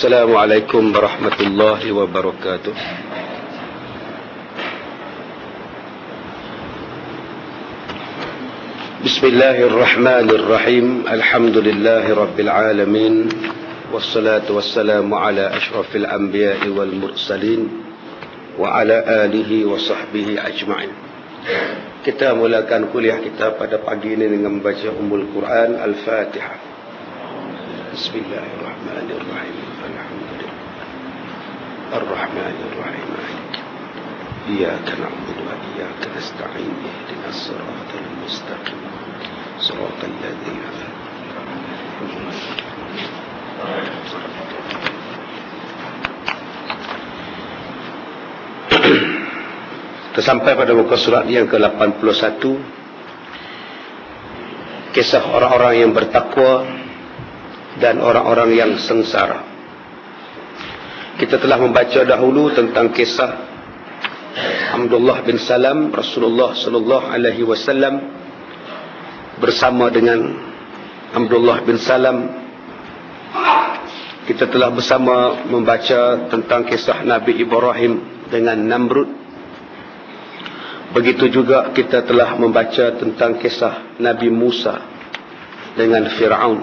Assalamualaikum warahmatullahi wabarakatuh. Bismillahirrahmanirrahim. Alhamdulillahi rabbil alamin. Wassalatu wassalamu ala ashrafil anbiya'i wal mursalin wa ala alihi wa sahbihi ajma'in. Kita mulakan kuliah kita pada pagi ini dengan membaca Ummul Quran Al-Fatihah. Bismillahirrahmanirrahim. Alhamdulillah Ar-Rahmanirrahim. Iyyaka na'budu wa iyyaka nasta'in. Ihdinas siratal mustaqim. Siratal ladzina Kita sampai pada muka surat yang ke-81, kisah orang-orang yang bertakwa dan orang-orang yang sengsara. Kita telah membaca dahulu tentang kisah Abdullah bin Salam. Rasulullah sallallahu alaihi wasallam bersama dengan Abdullah bin Salam, kita telah bersama membaca tentang kisah Nabi Ibrahim dengan Namrud. Begitu juga kita telah membaca tentang kisah Nabi Musa dengan Fir'aun.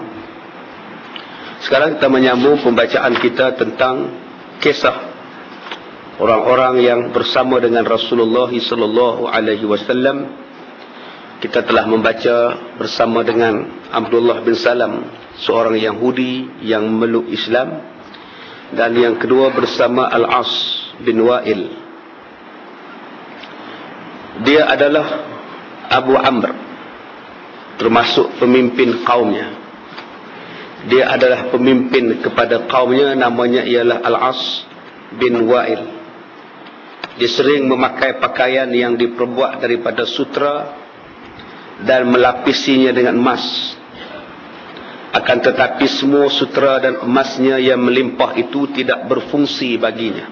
Sekarang kita menyambung pembacaan kita tentang kisah orang-orang yang bersama dengan Rasulullah sallallahu alaihi wasallam. Kita telah membaca bersama dengan Abdullah bin Salam, seorang Yahudi yang memeluk Islam, dan yang kedua bersama Al-As bin Wa'il. Dia adalah Abu Amr, termasuk pemimpin kaumnya. Dia adalah pemimpin kepada kaumnya, namanya ialah Al-As bin Wa'il. Dia sering memakai pakaian yang diperbuat daripada sutra dan melapisinya dengan emas. Akan tetapi semua sutra dan emasnya yang melimpah itu tidak berfungsi baginya.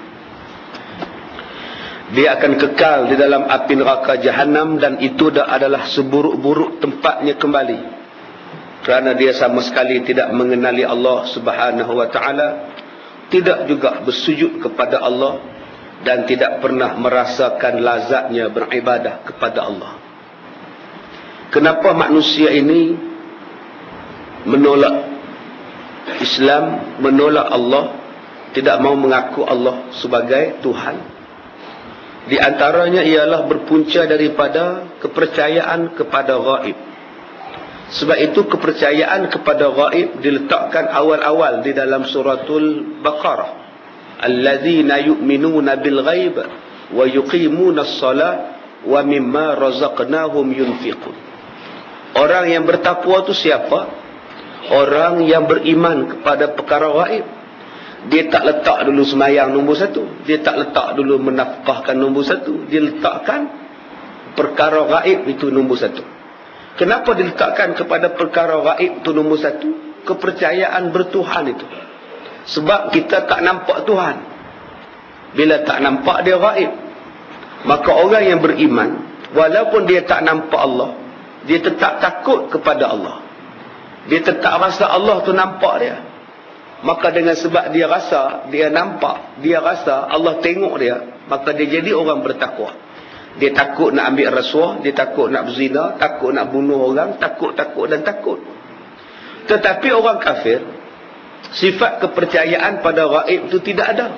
Dia akan kekal di dalam api neraka Jahannam, dan itu adalah seburuk-buruk tempatnya kembali, kerana dia sama sekali tidak mengenali Allah Subhanahu wa ta'ala, tidak juga bersujud kepada Allah, dan tidak pernah merasakan lazatnya beribadah kepada Allah. Kenapa manusia ini menolak Islam, menolak Allah, tidak mau mengaku Allah sebagai Tuhan? Di antaranya ialah berpunca daripada kepercayaan kepada ghaib. Sebab itu kepercayaan kepada ghaib diletakkan awal-awal di dalam suratul Baqarah. Alladzina yu'minuna bil ghaib wa yuqimuna as-salah wa mimma razaqnahum yunfiqun. Orang yang bertakwa itu siapa? Orang yang beriman kepada perkara ghaib. Dia tak letak dulu semayang nombor satu. Dia tak letak dulu menafkahkan nombor satu. Dia letakkan perkara ghaib itu nombor satu. Kenapa diletakkan kepada perkara ghaib itu nombor satu? Kepercayaan bertuhan itu. Sebab kita tak nampak Tuhan. Bila tak nampak, dia ghaib. Maka orang yang beriman, walaupun dia tak nampak Allah, dia tetap takut kepada Allah. Dia tetap rasa Allah tu nampak dia. Maka dengan sebab dia rasa, dia nampak, dia rasa Allah tengok dia, maka dia jadi orang bertakwa. Dia takut nak ambil rasuah, dia takut nak berzina, takut nak bunuh orang, takut dan takut. Tetapi orang kafir, sifat kepercayaan pada ghaib itu tidak ada.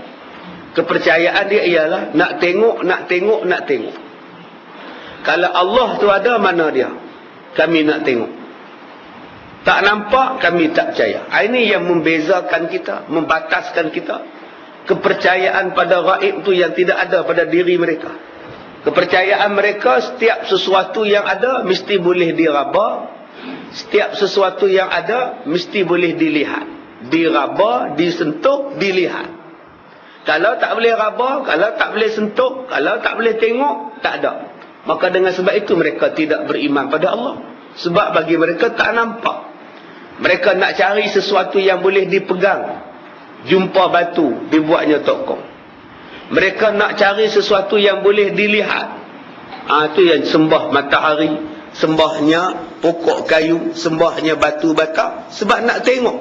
Kepercayaan dia ialah nak tengok. Kalau Allah tu ada, mana dia? Kami nak tengok. Tak nampak, kami tak percaya. Ini yang membezakan kita, membataskan kita. Kepercayaan pada ghaib tu yang tidak ada pada diri mereka. Kepercayaan mereka, setiap sesuatu yang ada mesti boleh diraba. Setiap sesuatu yang ada mesti boleh dilihat. Diraba, disentuh, dilihat. Kalau tak boleh raba, kalau tak boleh sentuh, kalau tak boleh tengok, tak ada. Maka dengan sebab itu mereka tidak beriman pada Allah. Sebab bagi mereka tak nampak. Mereka nak cari sesuatu yang boleh dipegang. Jumpa batu, dibuatnya tokong. Mereka nak cari sesuatu yang boleh dilihat. Itu yang sembah matahari, sembahnya pokok kayu, sembahnya batu bata. Sebab nak tengok.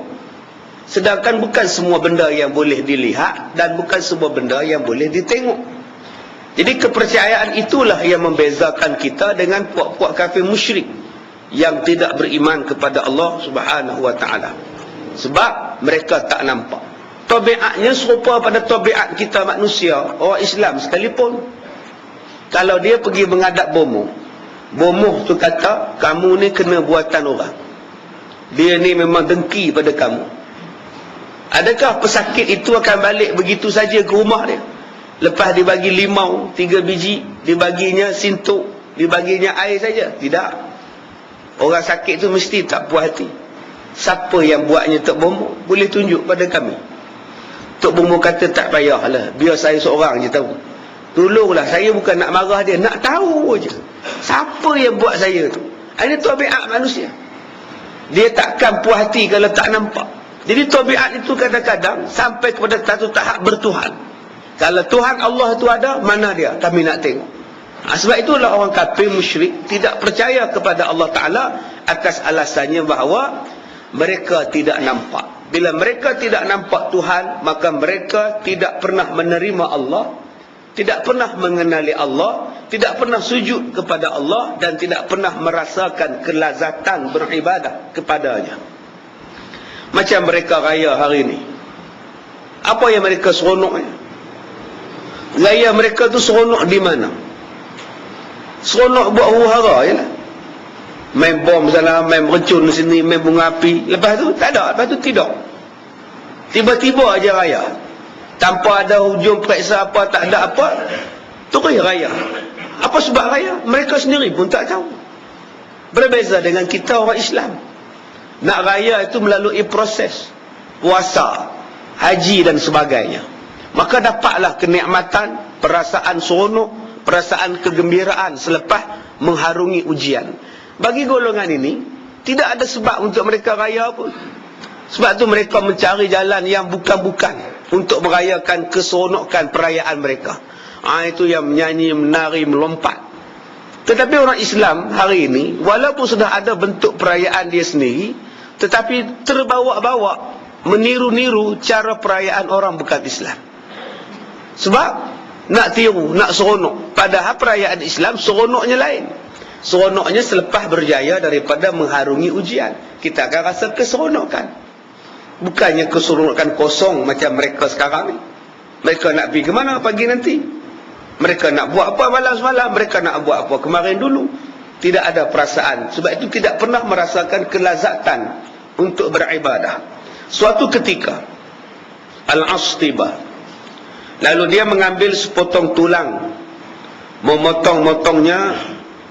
Sedangkan bukan semua benda yang boleh dilihat dan bukan semua benda yang boleh ditengok. Jadi kepercayaan itulah yang membezakan kita dengan puak-puak kafir musyrik yang tidak beriman kepada Allah Subhanahu wa taala. Sebab mereka tak nampak. Tabiatnya serupa pada tabiat kita manusia, orang Islam sekalipun. Kalau dia pergi menghadap bomoh, bomoh tu kata, kamu ni kena buatan orang. Dia ni memang dengki pada kamu. Adakah pesakit itu akan balik begitu saja ke rumah dia? Lepas dibagi limau 3 biji, dibaginya sintuk, dibaginya air saja? Tidak. Orang sakit tu mesti tak puas hati. Siapa yang buatnya Tok Bomoh? Boleh tunjuk pada kami. Tok Bomoh kata tak payahlah, biar saya seorang je tahu. Tolonglah, saya bukan nak marah dia, nak tahu je siapa yang buat saya tu. Ini tabiat manusia. Dia takkan puas hati kalau tak nampak. Jadi tabiat itu kadang-kadang sampai kepada satu tahap bertuhan. Kalau Tuhan Allah itu ada, mana dia? Kami nak tengok. Sebab itulah orang kafir musyrik tidak percaya kepada Allah Ta'ala atas alasannya bahawa mereka tidak nampak. Bila mereka tidak nampak Tuhan, maka mereka tidak pernah menerima Allah, tidak pernah mengenali Allah, tidak pernah sujud kepada Allah, dan tidak pernah merasakan kelazatan beribadah kepadanya. Macam mereka raya hari ini. Apa yang mereka seronoknya? Raya mereka tu seronok di mana? Seronok buat huru-hara je lah. Main bom sana, main recun di sini, main bunga api. Lepas tu tak ada, lepas tu tidak. Tiba-tiba aja raya. Tanpa ada hujung periksa apa, tak ada apa, terus raya. Apa sebab raya? Mereka sendiri pun tak tahu. Berbeza dengan kita orang Islam. Nak raya itu melalui proses puasa, haji dan sebagainya. Maka dapatlah kenikmatan, perasaan seronok, perasaan kegembiraan selepas mengharungi ujian. Bagi golongan ini, tidak ada sebab untuk mereka raya pun. Sebab tu mereka mencari jalan yang bukan-bukan untuk merayakan keseronokan perayaan mereka. Itu yang menyanyi, menari, melompat. Tetapi orang Islam hari ini, walaupun sudah ada bentuk perayaan dia sendiri, tetapi terbawa-bawa meniru-niru cara perayaan orang bukan Islam. Sebab nak tiru, nak seronok. Padahal perayaan Islam seronoknya lain. Seronoknya selepas berjaya daripada mengharungi ujian, kita akan rasa keseronokan. Bukannya keseronokan kosong macam mereka sekarang ni. Mereka nak pergi ke mana pagi nanti? Mereka nak buat apa malam semalam? Mereka nak buat apa kemarin dulu? Tidak ada perasaan. Sebab itu tidak pernah merasakan kelazatan untuk beribadah. Suatu ketika Al-As tiba. Lalu dia mengambil sepotong tulang, memotong-motongnya,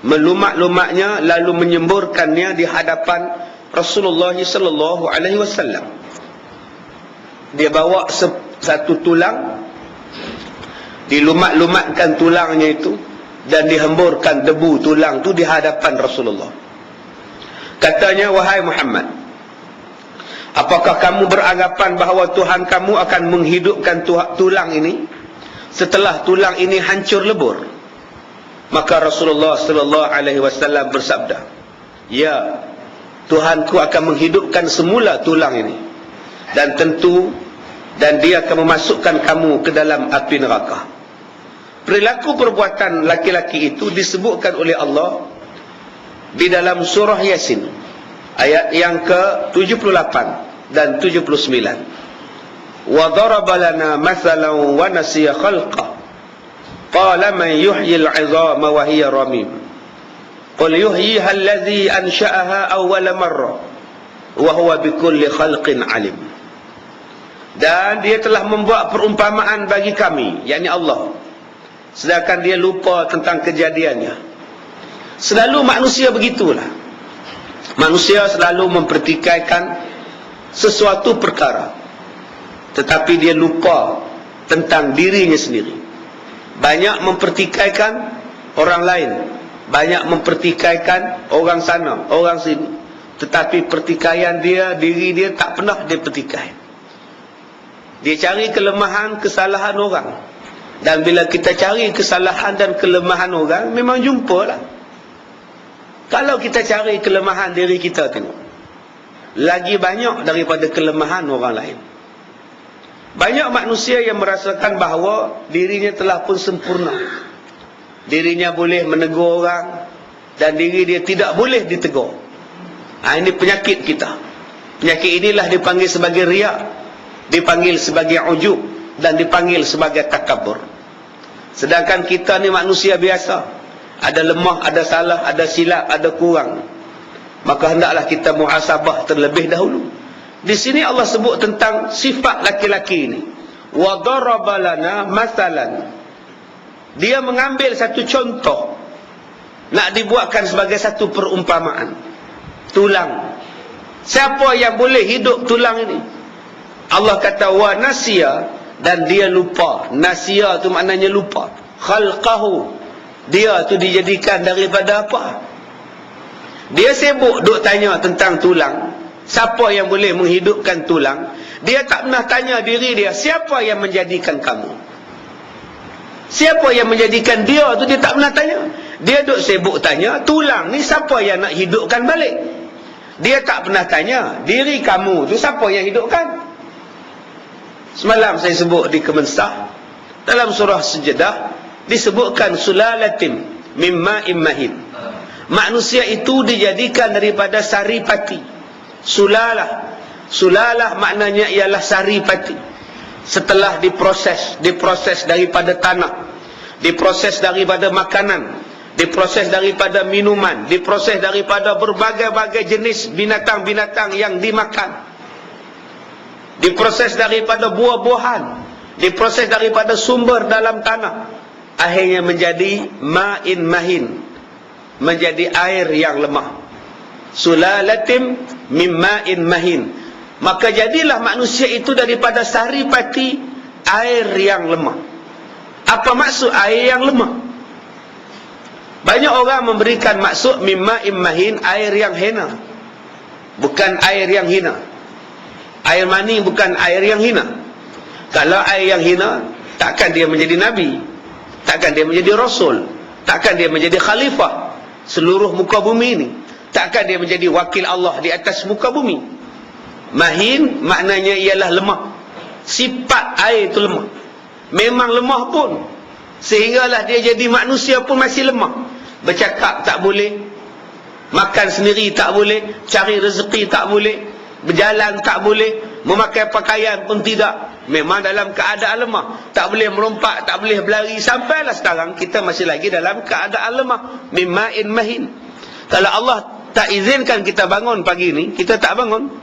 melumak-lumaknya, lalu menyemburkannya di hadapan Rasulullah sallallahu alaihi wasallam. Dia bawa satu tulang, dilumak-lumakkan tulangnya itu, dan dihemburkan debu tulang itu di hadapan Rasulullah. Katanya, wahai Muhammad, apakah kamu beranggapan bahawa Tuhan kamu akan menghidupkan tulang ini setelah tulang ini hancur lebur? Maka Rasulullah sallallahu alaihi wasallam bersabda, ya, Tuhanku akan menghidupkan semula tulang ini, dan tentu dia akan memasukkan kamu ke dalam api neraka. Perilaku perbuatan laki-laki itu disebutkan oleh Allah di dalam surah Yasin ayat yang ke-78 dan 79. Wa daraba lana mathalan wa nasiya khalqa qala man yuhyi al-'idhama wa hiya ramim qul yuhyiha alladhi ansha'aha awwala marrah wa huwa bikulli khalqin 'alim. Dan dia telah membuat perumpamaan bagi kami, yakni Allah, sedangkan dia lupa tentang kejadiannya. Selalu manusia begitulah. Manusia selalu mempertikaikan sesuatu perkara, tetapi dia lupa tentang dirinya sendiri. Banyak mempertikaikan orang lain, banyak mempertikaikan orang sana, orang sini, tetapi pertikaian dia, diri dia tak pernah dia pertikai. Dia cari kelemahan, kesalahan orang. Dan bila kita cari kesalahan dan kelemahan orang, memang jumpalah. Kalau kita cari kelemahan diri kita, tengok, lagi banyak daripada kelemahan orang lain. Banyak manusia yang merasakan bahawa dirinya telah pun sempurna. Dirinya boleh menegur orang dan diri dia tidak boleh ditegur. Ini penyakit kita. Penyakit inilah dipanggil sebagai riak, dipanggil sebagai ujub, dan dipanggil sebagai takabur. Sedangkan kita ni manusia biasa, ada lemah, ada salah, ada silap, ada kurang. Maka hendaklah kita muhasabah terlebih dahulu. Di sini Allah sebut tentang sifat laki-laki ini. Wa daraba lana masalan. Dia mengambil satu contoh, nak dibuatkan sebagai satu perumpamaan. Tulang. Siapa yang boleh hidup tulang ini? Allah kata wa nasiya, dan dia lupa. Nasiya tu maknanya lupa. Khalqahu, dia tu dijadikan daripada apa? Dia sibuk duk tanya tentang tulang. Siapa yang boleh menghidupkan tulang? Dia tak pernah tanya diri dia, siapa yang menjadikan kamu? Siapa yang menjadikan dia tu dia tak pernah tanya. Dia duk sibuk tanya, tulang ni siapa yang nak hidupkan balik? Dia tak pernah tanya, diri kamu tu siapa yang hidupkan? Semalam saya sebut di Kemensah, dalam surah Sejadah disebutkan sulalatim mimma immahin. Manusia itu dijadikan daripada saripati. Sulalah maknanya ialah saripati. Setelah diproses daripada tanah, diproses daripada makanan, diproses daripada minuman, diproses daripada berbagai-bagai jenis binatang-binatang yang dimakan, diproses daripada buah-buahan, diproses daripada sumber dalam tanah, akhirnya menjadi ma'in mahin, menjadi air yang lemah. Sulalatim mimma'in mahin. Maka jadilah manusia itu daripada saripati, air yang lemah. Apa maksud air yang lemah? Banyak orang memberikan maksud mimma'in mahin, air yang hina, bukan air yang hina. Air mani bukan air yang hina. Kalau air yang hina, takkan dia menjadi nabi, takkan dia menjadi rasul, takkan dia menjadi khalifah seluruh muka bumi ini, takkan dia menjadi wakil Allah di atas muka bumi. Mahin maknanya ialah lemah. Sifat air itu lemah. Memang lemah pun, sehinggalah dia jadi manusia pun masih lemah. Bercakap tak boleh, makan sendiri tak boleh, cari rezeki tak boleh, berjalan tak boleh, memakai pakaian pun tidak. Memang dalam keadaan lemah. Tak boleh merompak, tak boleh berlari. Sampailah sekarang kita masih lagi dalam keadaan lemah. Mimma'in mahin. Kalau Allah tak izinkan kita bangun pagi ni, kita tak bangun.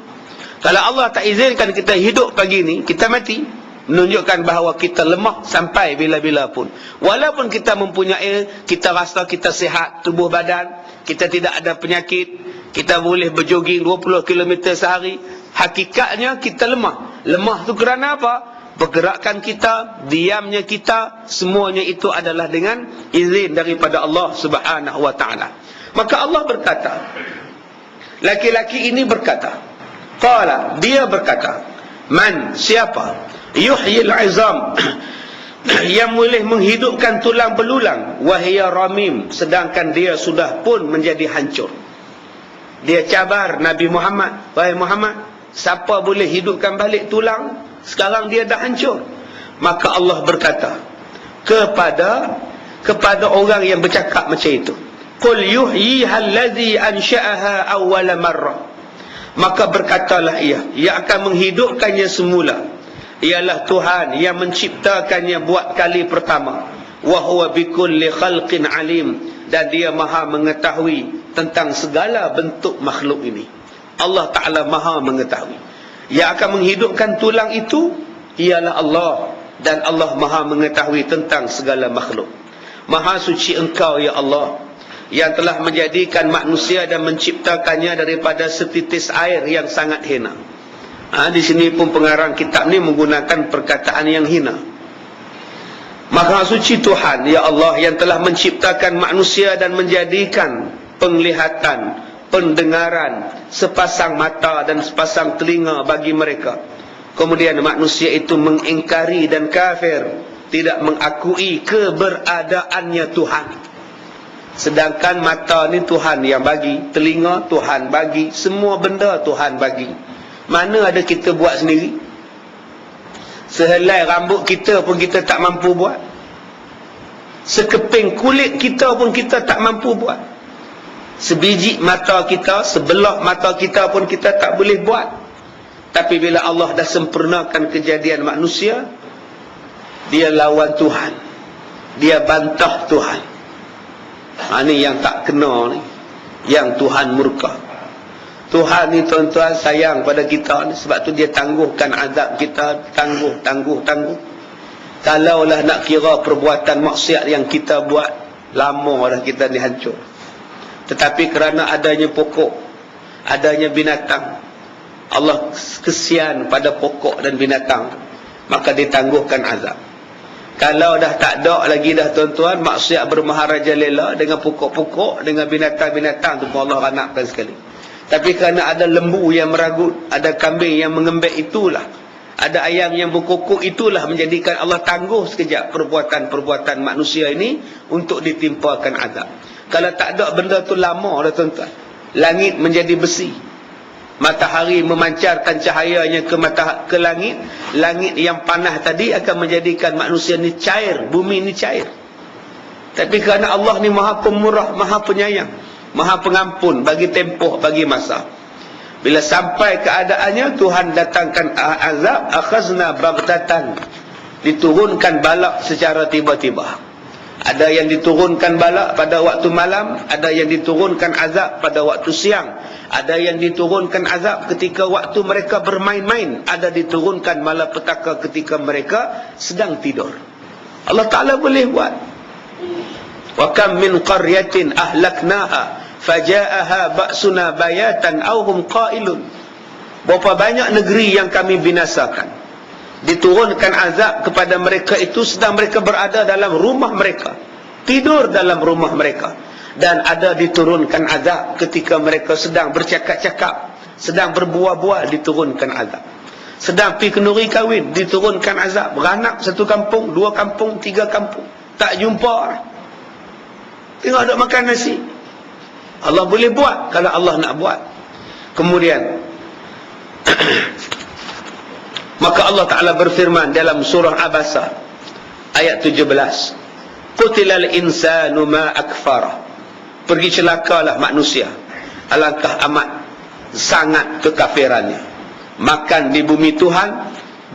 Kalau Allah tak izinkan kita hidup pagi ni, kita mati. Menunjukkan bahawa kita lemah sampai bila-bila pun. Walaupun kita mempunyai, kita rasa kita sihat tubuh badan, kita tidak ada penyakit, kita boleh berjoging 20 km sehari, hakikatnya kita lemah. Lemah tu kerana apa? Pergerakan kita, diamnya kita, semuanya itu adalah dengan izin daripada Allah Subhanahu wa ta'ala. Maka Allah berkata, laki-laki ini berkata, qala, dia berkata, man, siapa, yuhyil izam, yang boleh menghidupkan tulang belulang, wahia ramim, sedangkan dia sudah pun menjadi hancur. Dia cabar Nabi Muhammad, wahai Muhammad, siapa boleh hidupkan balik tulang, sekarang dia dah hancur. Maka Allah berkata kepada orang yang bercakap macam itu, qul yuhyiha allazi ansha'aha awwala marrah. Maka berkatalah ia akan menghidupkannya semula, ialah Tuhan yang menciptakannya buat kali pertama. Wa huwa bikulli khalqin alim, dan dia maha mengetahui tentang segala bentuk makhluk ini. Allah Ta'ala maha mengetahui. Yang akan menghidupkan tulang itu ialah Allah, dan Allah maha mengetahui tentang segala makhluk. Maha suci Engkau ya Allah, yang telah menjadikan manusia dan menciptakannya daripada setitis air yang sangat hina. Di sini pun pengarang kitab ni menggunakan perkataan yang hina. Maha suci Tuhan ya Allah, yang telah menciptakan manusia dan menjadikan penglihatan, pendengaran, sepasang mata dan sepasang telinga bagi mereka. Kemudian manusia itu mengingkari dan kafir, tidak mengakui keberadaannya Tuhan. Sedangkan mata ni Tuhan yang bagi, telinga Tuhan bagi, semua benda Tuhan bagi. Mana ada kita buat sendiri? Sehelai rambut kita pun kita tak mampu buat. Sekeping kulit kita pun kita tak mampu buat. Sebiji mata kita, sebelah mata kita pun kita tak boleh buat. Tapi bila Allah dah sempurnakan kejadian manusia, dia lawan Tuhan, dia bantah Tuhan. Ini yang tak kena ni, yang Tuhan murka. Tuhan ni tuan-tuan sayang pada kita ni, sebab tu dia tangguhkan azab kita. Tangguh. Kalaulah nak kira perbuatan maksiat yang kita buat, lama dah kita ni hancur. Tetapi kerana adanya pokok, adanya binatang, Allah kesian pada pokok dan binatang, maka ditangguhkan azab. Kalau dah tak ada lagi dah tuan-tuan, maksiat bermaharajalela dengan pokok-pokok, dengan binatang-binatang tu pun Allah ranapkan sekali. Tapi kerana ada lembu yang meragut, ada kambing yang mengembek, itulah, ada ayam yang berkokok, itulah menjadikan Allah tangguh sekejap perbuatan-perbuatan manusia ini untuk ditimpakan azab. Kalau tak ada benda tu lama dah tuan-tuan. Langit menjadi besi, matahari memancarkan cahayanya ke langit. Langit yang panas tadi akan menjadikan manusia ni cair, bumi ni cair. Tapi kerana Allah ni maha pemurah, maha penyayang, maha pengampun, bagi tempoh, bagi masa. Bila sampai keadaannya, Tuhan datangkan azab, akhazna baghtatan, diturunkan balak secara tiba-tiba. Ada yang diturunkan balak pada waktu malam, ada yang diturunkan azab pada waktu siang, ada yang diturunkan azab ketika waktu mereka bermain-main, ada diturunkan malapetaka ketika mereka sedang tidur. Allah Ta'ala boleh buat. Wa kam min qaryatin ahlaknaha faja'aha ba'suna bayatan aw hum qailun. Berapa banyak negeri yang kami binasakan, diturunkan azab kepada mereka itu sedang mereka berada dalam rumah mereka, tidur dalam rumah mereka. Dan ada diturunkan azab ketika mereka sedang bercakap-cakap, sedang berbual-bual, diturunkan azab. Sedang pergi kenduri kahwin, diturunkan azab. Beranak satu kampung, dua kampung, tiga kampung, tak jumpa. Tengok duk makan nasi. Allah boleh buat kalau Allah nak buat. Kemudian maka Allah Ta'ala berfirman dalam surah Abasa ayat 17, Qutilal insanu ma akfara. Pergi celakalah manusia, alangkah amat sangat kekafirannya. Makan di bumi Tuhan,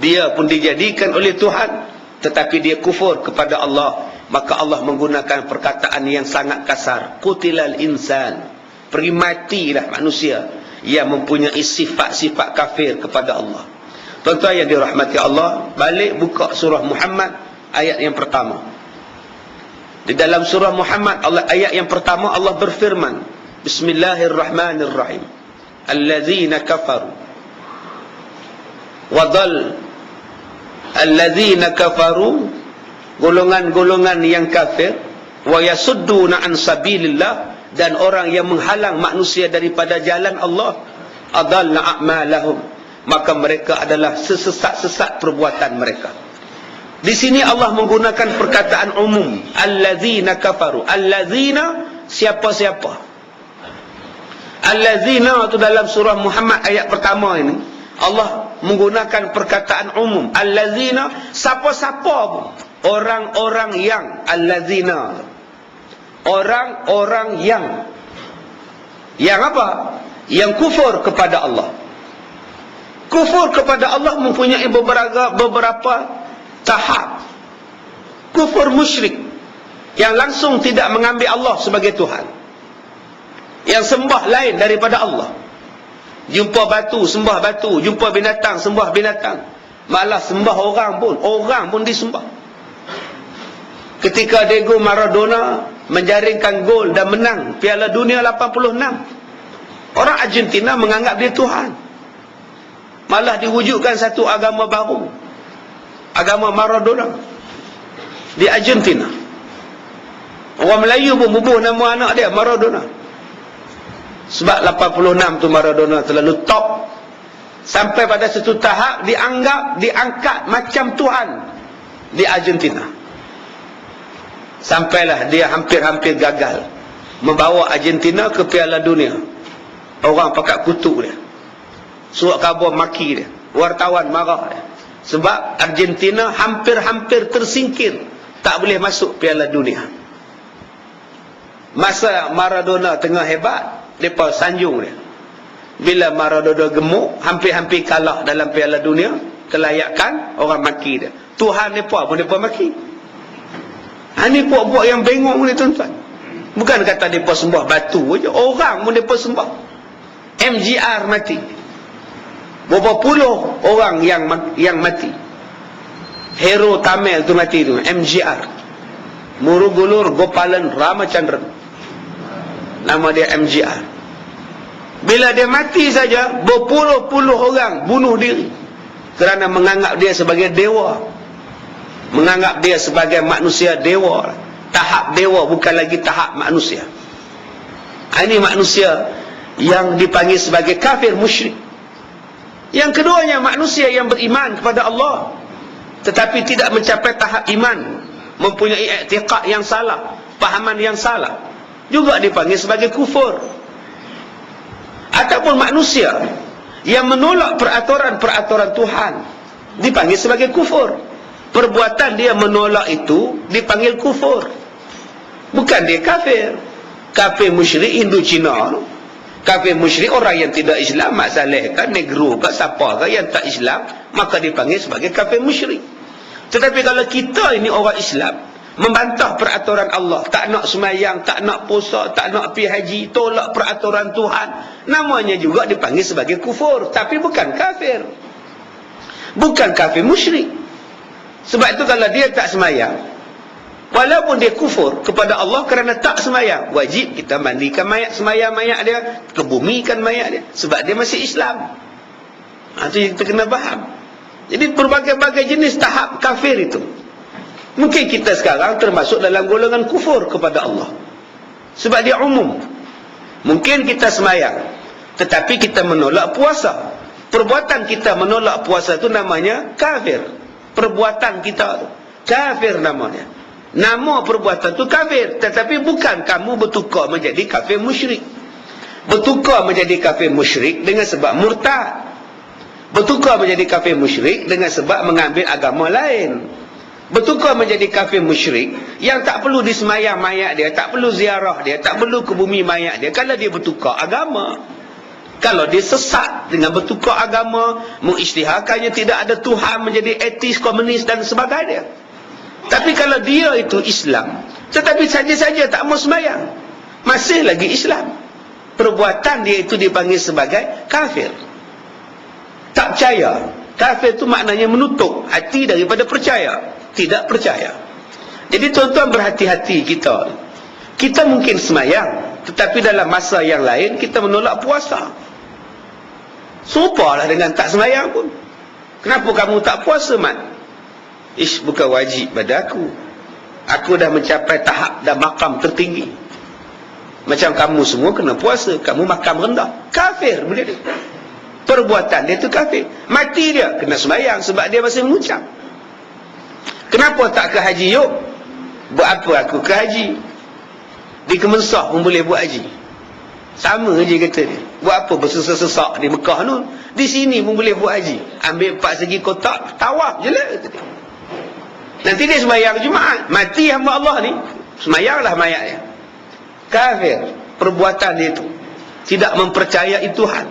dia pun dijadikan oleh Tuhan, tetapi dia kufur kepada Allah. Maka Allah menggunakan perkataan yang sangat kasar, Qutilal insan. Pergi matilah manusia yang mempunyai sifat-sifat kafir kepada Allah. Tuan-tuan yang dirahmati Allah, balik buka surah Muhammad ayat yang pertama. Di dalam surah Muhammad, ayat yang pertama Allah berfirman, Bismillahirrahmanirrahim. Allazina kafaru wadal. Allazina kafaru, golongan-golongan yang kafir, wa yasudduna an sabilillah, dan orang yang menghalang manusia daripada jalan Allah, adalla a'malahum, maka mereka adalah sesesat-sesat perbuatan mereka. Di sini Allah menggunakan perkataan umum, allazina kafaru. Allazina, siapa-siapa. Allazina itu dalam surah Muhammad ayat pertama ini, Allah menggunakan perkataan umum. Allazina, siapa-siapa pun. Orang-orang yang, allazina, orang-orang yang apa? Yang kufur kepada Allah. Kufur kepada Allah mempunyai beberapa tahap. Kufur musyrik, yang langsung tidak mengambil Allah sebagai Tuhan, yang sembah lain daripada Allah. Jumpa batu, sembah batu. Jumpa binatang, sembah binatang. Malah sembah orang pun disembah. Ketika Diego Maradona menjaringkan gol dan menang Piala Dunia 86, orang Argentina menganggap dia Tuhan. Malah diwujudkan satu agama baru, agama Maradona di Argentina. Orang Melayu pun bubuh nama anak dia Maradona. Sebab 86 tu Maradona terlalu top, sampai pada satu tahap diangkat macam Tuhan di Argentina. Sampailah dia hampir-hampir gagal. membawa Argentina ke Piala Dunia. Orang pakat kutuk dia, surat khabar maki dia, wartawan marah dia. Sebab Argentina hampir-hampir tersingkir, tak boleh masuk Piala Dunia. Masa Maradona tengah hebat, mereka sanjung dia. Bila Maradona gemuk, hampir-hampir kalah dalam Piala Dunia, kelayakan, orang maki dia. Tuhan mereka pun mereka maki. Ini puak-puak yang bengong ni tuan-tuan. Bukan kata mereka sembah batu je, orang pun mereka sembah. MGR mati. Berapa puluh orang yang mati. Hero Tamil tu mati tu, MGR. Murugulur Gopalan Ramachandran. Nama dia MGR. Bila dia mati saja, berpuluh-puluh orang bunuh diri kerana menganggap dia sebagai dewa, menganggap dia sebagai manusia dewa. Tahap dewa bukan lagi tahap manusia. Ini manusia yang dipanggil sebagai kafir musyrik. Yang keduanya manusia yang beriman kepada Allah tetapi tidak mencapai tahap iman, mempunyai i'tiqad yang salah, pahaman yang salah, juga dipanggil sebagai kufur. Ataupun manusia yang menolak peraturan-peraturan Tuhan dipanggil sebagai kufur. Perbuatan dia menolak itu dipanggil kufur. Bukan dia kafir. Kafir musyrik Hindu Cina. Kafir musyrik orang yang tidak Islam, Mak Saleh kan, negro kan, siapa kan yang tak Islam, maka dipanggil sebagai kafir musyrik. Tetapi kalau kita ini orang Islam, membantah peraturan Allah, tak nak semayang, tak nak puasa, tak nak pergi haji, tolak peraturan Tuhan, namanya juga dipanggil sebagai kufur. Tapi bukan kafir, bukan kafir musyrik. Sebab itu kalau dia tak semayang, walaupun dia kufur kepada Allah kerana tak semayang, wajib kita mandikan mayat semayang-mayat dia, kebumikan mayat dia, sebab dia masih Islam. Itu kita kena faham. Jadi berbagai-bagai jenis tahap kafir itu. Mungkin kita sekarang termasuk dalam golongan kufur kepada Allah, sebab dia umum. Mungkin kita semayang tetapi kita menolak puasa. Perbuatan kita menolak puasa itu namanya kafir. Perbuatan kita itu kafir namanya. Nama perbuatan itu kafir. Tetapi bukan kamu bertukar menjadi kafir musyrik. Bertukar menjadi kafir musyrik dengan sebab murtad. Bertukar menjadi kafir musyrik dengan sebab mengambil agama lain. Bertukar menjadi kafir musyrik yang tak perlu disemayang mayat dia, tak perlu ziarah dia, tak perlu ke bumi mayat dia, kalau dia bertukar agama. Kalau dia sesat dengan bertukar agama, mengisytiharkannya tidak ada Tuhan, menjadi etis, komunis dan sebagainya. Tapi kalau dia itu Islam tetapi saja-saja tak mau semayang, masih lagi Islam, perbuatan dia itu dipanggil sebagai kafir. Tak percaya. Kafir itu maknanya menutup hati daripada percaya, tidak percaya. Jadi tuan-tuan berhati-hati kita. Kita mungkin semayang, tetapi dalam masa yang lain kita menolak puasa. Serupalah dengan tak semayang pun. Kenapa kamu tak puasa, Mat? Bukan wajib pada aku. Aku dah mencapai tahap dan makam tertinggi. Macam kamu semua kena puasa, kamu makam rendah. Kafir boleh dia. Perbuatan dia tu kafir. Mati dia kena semayang sebab dia masih mengucap. Kenapa tak ke haji yuk? Buat apa aku ke haji? Di Kemensah pun boleh buat haji. Sama je kata dia. Buat apa bersesak-sesak di Mekah tu? Di sini pun boleh buat haji. Ambil 4 segi kotak, tawaf je lah. Nanti dia semayang Jumaat. Mati hamba Allah ni, semayanglah mayat dia. Kafir. Perbuatan dia tu tidak mempercayai Tuhan.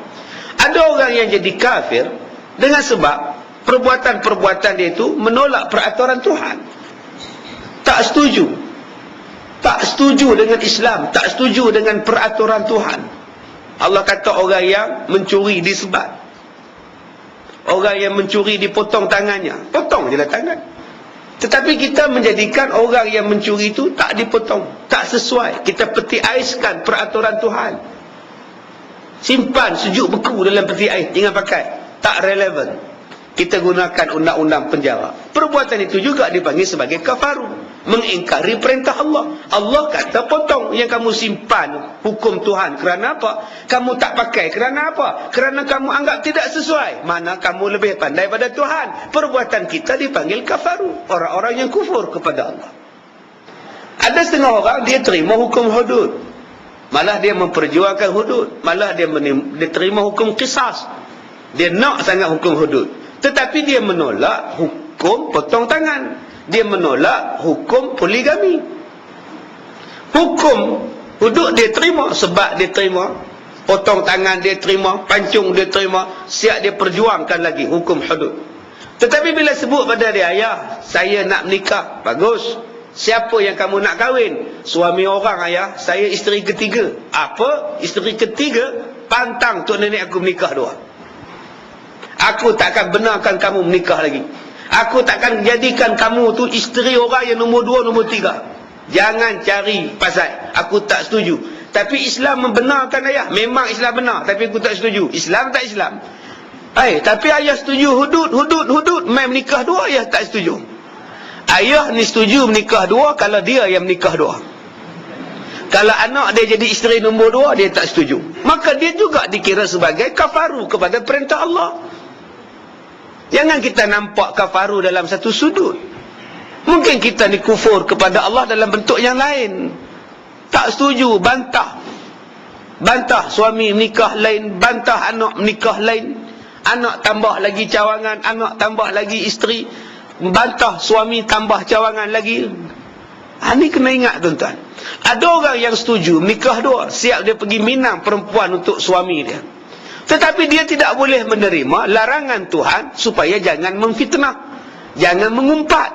Ada orang yang jadi kafir dengan sebab perbuatan-perbuatan dia itu menolak peraturan Tuhan. Tak setuju. Tak setuju dengan Islam, tak setuju dengan peraturan Tuhan. Allah kata orang yang mencuri disebat, orang yang mencuri dipotong tangannya, potong je lah tangan. Tetapi kita menjadikan orang yang mencuri itu tak dipotong, tak sesuai. Kita peti aiskan peraturan Tuhan. Simpan sejuk beku dalam peti ais, jangan pakai, tak relevan. Kita gunakan undang-undang penjara. Perbuatan itu juga dipanggil sebagai kafaru, mengingkari perintah Allah. Allah kata potong. Yang kamu simpan hukum Tuhan kerana apa? Kamu tak pakai kerana apa? Kerana kamu anggap tidak sesuai. Mana kamu lebih pandai pada Tuhan. Perbuatan kita dipanggil kafaru, orang-orang yang kufur kepada Allah. Ada setengah orang dia terima hukum hudud. Malah dia memperjuangkan hudud. Malah dia terima hukum qisas. Dia nak sangat hukum hudud. Tetapi dia menolak hukum potong tangan. Dia menolak hukum poligami. Hukum hudud dia terima sebab dia terima potong tangan, dia terima pancung, dia terima, siap dia perjuangkan lagi hukum hudud. Tetapi bila sebut pada dia, ayah, saya nak menikah, bagus. Siapa yang kamu nak kahwin? Suami orang, ayah. Saya isteri ketiga. Apa? Isteri ketiga? Pantang tok nenek aku menikah dua. Aku takkan benarkan kamu menikah lagi. Aku takkan jadikan kamu tu isteri orang yang nombor 2, nombor 3. Jangan cari pasal. Aku tak setuju. Tapi Islam membenarkan, ayah. Memang Islam benar, tapi aku tak setuju. Islam tak Islam. Tapi ayah setuju hudud. Main menikah dua, ayah tak setuju. Ayah ni setuju menikah dua kalau dia yang menikah dua. Kalau anak dia jadi isteri nombor 2, dia tak setuju. Maka dia juga dikira sebagai kafaru kepada perintah Allah. Jangan kita nampak kafaru dalam satu sudut. Mungkin kita ni kufur kepada Allah dalam bentuk yang lain. Tak setuju, bantah. Bantah suami menikah lain, bantah anak menikah lain. Anak tambah lagi cawangan, anak tambah lagi isteri. Bantah suami tambah cawangan lagi. Ini kena ingat, tuan-tuan. Ada orang yang setuju menikah dua, siap dia pergi minang perempuan untuk suami dia. Tetapi dia tidak boleh menerima larangan Tuhan supaya jangan memfitnah, jangan mengumpat.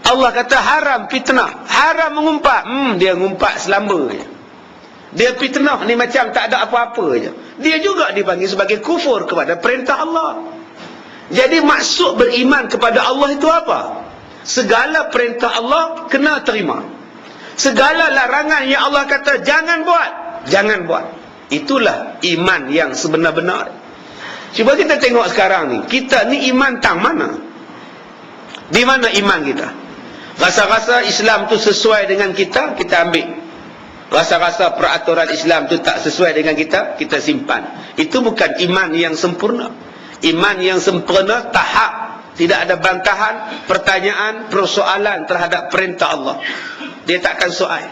Allah kata haram fitnah, haram mengumpat. Dia ngumpat selamba je. Dia fitnah ni macam tak ada apa-apa je. Dia juga dipanggil sebagai kufur kepada perintah Allah. Jadi maksud beriman kepada Allah itu apa? Segala perintah Allah kena terima. Segala larangan yang Allah kata jangan buat, jangan buat. Itulah iman yang sebenar-benar. Cuba kita tengok sekarang ni. Kita ni iman tang mana? Di mana iman kita? Rasa-rasa Islam tu sesuai dengan kita, kita ambil. Rasa-rasa peraturan Islam tu tak sesuai dengan kita, kita simpan. Itu bukan iman yang sempurna. Iman yang sempurna tahap, tidak ada bantahan, pertanyaan, persoalan terhadap perintah Allah. Dia takkan soal.